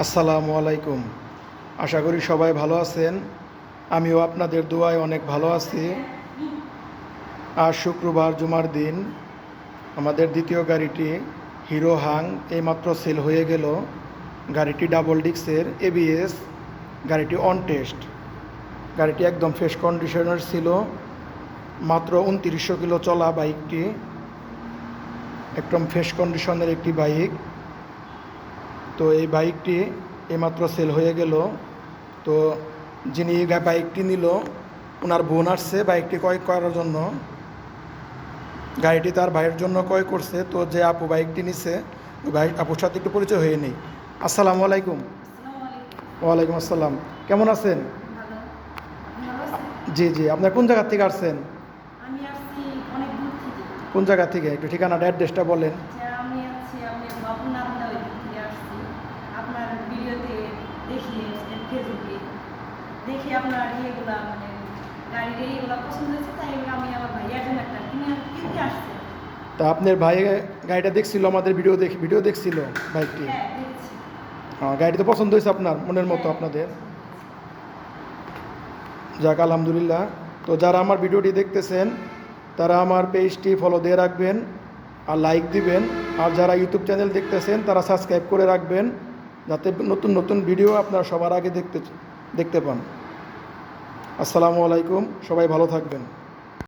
আসসালামু আলাইকুম। আশা করি সবাই ভালো আছেন। আমিও আপনাদের দোয়ায় অনেক ভালো আছি। আজ শুক্রবার জুমার দিন। আমাদের দ্বিতীয় গাড়িটি হিরো হাং এইমাত্র সেল হয়ে গেল। গাড়িটি ডাবল ডিক্সের এবিএস, গাড়িটি অন টেস্ট। গাড়িটি একদম ফ্রেশ কন্ডিশনের ছিল। মাত্র 2900 কিলো চলা বাইকটি, একদম ফ্রেশ কন্ডিশনের একটি বাইক। তো এই বাইকটি এইমাত্র সেল হয়ে গেল। তো যিনি বাইকটি নিল, ওনার বোন আসছে বাইকটি ক্রয় করার জন্য। গাড়িটি তার ভাইয়ের জন্য ক্রয় করছে। তো যে আপু বাইকটি নিছে, ওই ভাই আপুর সাথে একটু পরিচয় হয়ে নেই। আসসালামু আলাইকুম। ওয়ালাইকুম আসসালাম। কেমন আছেন? জি জি, আপনার কোন জায়গা থেকে আসছেন? আমি আসছি অনেক দূর থেকে। কোন জায়গা থেকে একটু ঠিকানাটা অ্যাড্রেসটা বলেন। আমি বাবুনাথা ওই দিক থেকে আসছি। আপনার ভিডিওতে দেখি, ফেসবুকে দেখি আপনার ইয়েগুলা মানে গাড়ির এইগুলো পছন্দ হয়েছে, তাই আমি আমার ভাইয়ার জন্য একটা কিনতে আসছি। তা আপনার ভাই গাড়িটা দেখছিল, আমাদের ভিডিও দেখছিল বাইকটি। হ্যাঁ, দেখছি। হ্যাঁ, গাড়িটি তো পছন্দ হয়েছে আপনার মনের মতো আপনাদের। যাক, আলহামদুলিল্লাহ। তো যারা আমার ভিডিওটি দেখতেছেন তারা আমার পেজটি ফলো দিয়ে রাখবেন আর লাইক দিবেন। আর যারা ইউটিউব চ্যানেল দেখতেছেন তারা সাবস্ক্রাইব করে রাখবেন, যাতে নতুন নতুন ভিডিও আপনারা সবার আগে দেখতে পান। আসসালামু আলাইকুম, সবাই ভালো থাকবেন।